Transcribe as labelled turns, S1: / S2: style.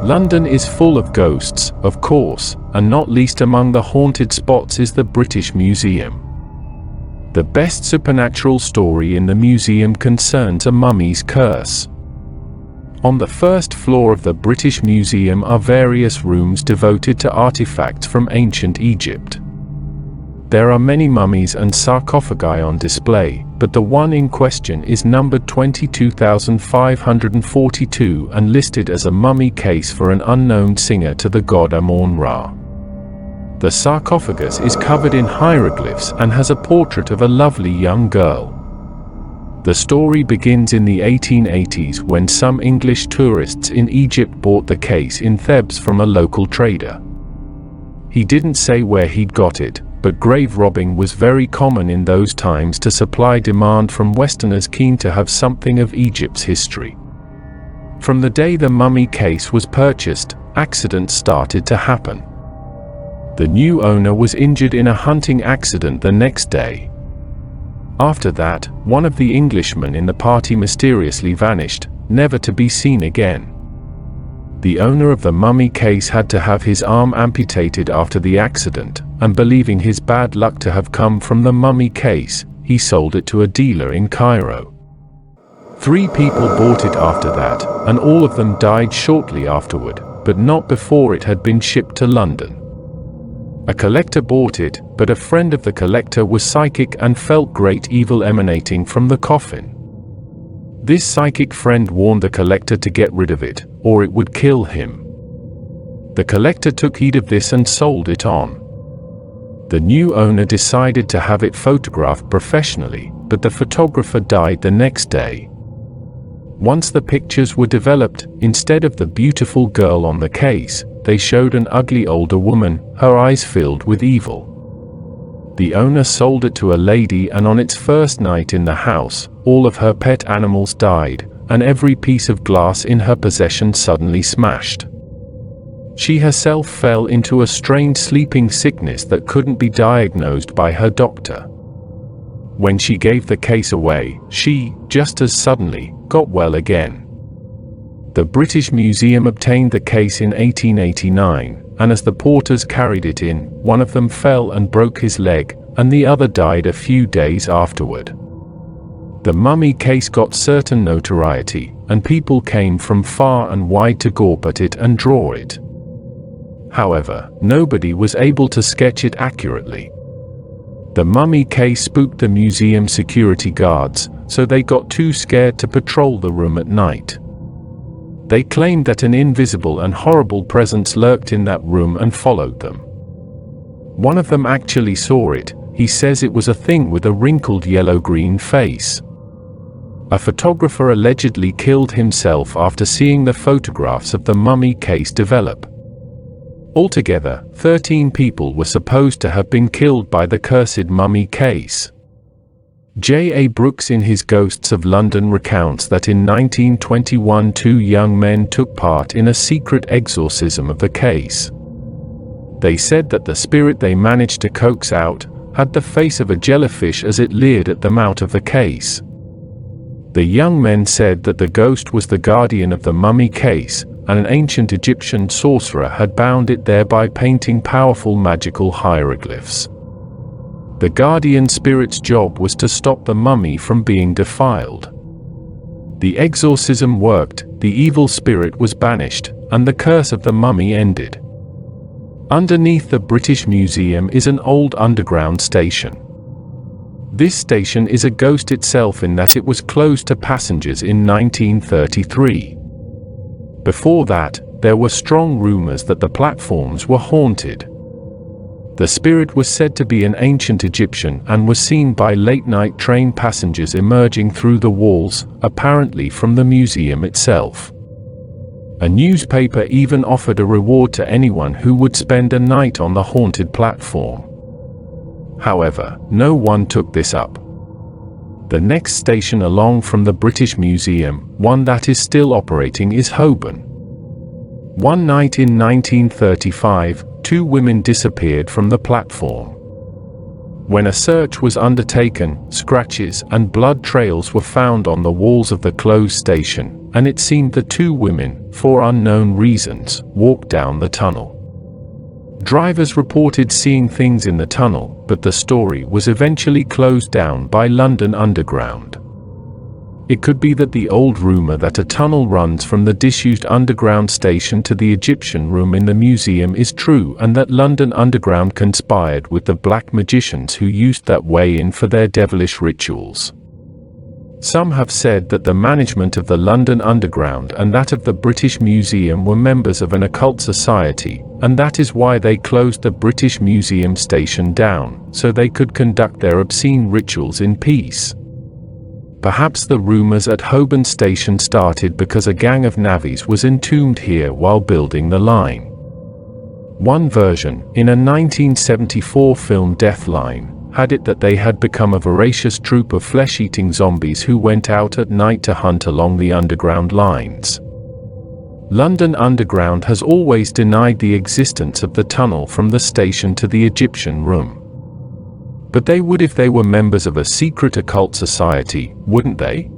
S1: London is full of ghosts, of course, and not least among the haunted spots is the British Museum. The best supernatural story in the museum concerns a mummy's curse. On the first floor of the British Museum are various rooms devoted to artifacts from ancient Egypt. There are many mummies and sarcophagi on display, but the one in question is numbered 22,542 and listed as a mummy case for an unknown singer to the god Amon-Ra. The sarcophagus is covered in hieroglyphs and has a portrait of a lovely young girl. The story begins in the 1880s when some English tourists in Egypt bought the case in Thebes from a local trader. He didn't say where he'd got it, but grave robbing was very common in those times to supply demand from Westerners keen to have something of Egypt's history. From the day the mummy case was purchased, accidents started to happen. The new owner was injured in a hunting accident the next day. After that, one of the Englishmen in the party mysteriously vanished, never to be seen again. The owner of the mummy case had to have his arm amputated after the accident, and believing his bad luck to have come from the mummy case, he sold it to a dealer in Cairo. 3 people bought it after that, and all of them died shortly afterward, but not before it had been shipped to London. A collector bought it, but a friend of the collector was psychic and felt great evil emanating from the coffin. This psychic friend warned the collector to get rid of it, or it would kill him. The collector took heed of this and sold it on. The new owner decided to have it photographed professionally, but the photographer died the next day. Once the pictures were developed, instead of the beautiful girl on the case, they showed an ugly older woman, her eyes filled with evil. The owner sold it to a lady, and on its first night in the house, all of her pet animals died, and every piece of glass in her possession suddenly smashed. She herself fell into a strange sleeping sickness that couldn't be diagnosed by her doctor. When she gave the case away, she, just as suddenly, got well again. The British Museum obtained the case in 1889, and as the porters carried it in, one of them fell and broke his leg, and the other died a few days afterward. The mummy case got certain notoriety, and people came from far and wide to gawp at it and draw it. However, nobody was able to sketch it accurately. The mummy case spooked the museum security guards, so they got too scared to patrol the room at night. They claimed that an invisible and horrible presence lurked in that room and followed them. One of them actually saw it. He says it was a thing with a wrinkled yellow-green face. A photographer allegedly killed himself after seeing the photographs of the mummy case develop. Altogether, 13 people were supposed to have been killed by the cursed mummy case. J. A. Brooks in his Ghosts of London recounts that in 1921 2 young men took part in a secret exorcism of the case. They said that the spirit they managed to coax out had the face of a jellyfish as it leered at them out of the case. The young men said that the ghost was the guardian of the mummy case, and an ancient Egyptian sorcerer had bound it there by painting powerful magical hieroglyphs. The guardian spirit's job was to stop the mummy from being defiled. The exorcism worked, the evil spirit was banished, and the curse of the mummy ended. Underneath the British Museum is an old underground station. This station is a ghost itself in that it was closed to passengers in 1933. Before that, there were strong rumors that the platforms were haunted. The spirit was said to be an ancient Egyptian and was seen by late-night train passengers emerging through the walls, apparently from the museum itself. A newspaper even offered a reward to anyone who would spend a night on the haunted platform. However, no one took this up. The next station along from the British Museum, one that is still operating, is Holborn. One night in 1935, 2 women disappeared from the platform. When a search was undertaken, scratches and blood trails were found on the walls of the closed station, and it seemed the two women, for unknown reasons, walked down the tunnel. Drivers reported seeing things in the tunnel, but the story was eventually closed down by London Underground. It could be that the old rumor that a tunnel runs from the disused underground station to the Egyptian room in the museum is true, and that London Underground conspired with the black magicians who used that way in for their devilish rituals. Some have said that the management of the London Underground and that of the British Museum were members of an occult society, and that is why they closed the British Museum station down, so they could conduct their obscene rituals in peace. Perhaps the rumors at Holborn Station started because a gang of navvies was entombed here while building the line. One version, in a 1974 film Deathline, had it that they had become a voracious troop of flesh-eating zombies who went out at night to hunt along the underground lines. London Underground has always denied the existence of the tunnel from the station to the Egyptian room. But they would if they were members of a secret occult society, wouldn't they?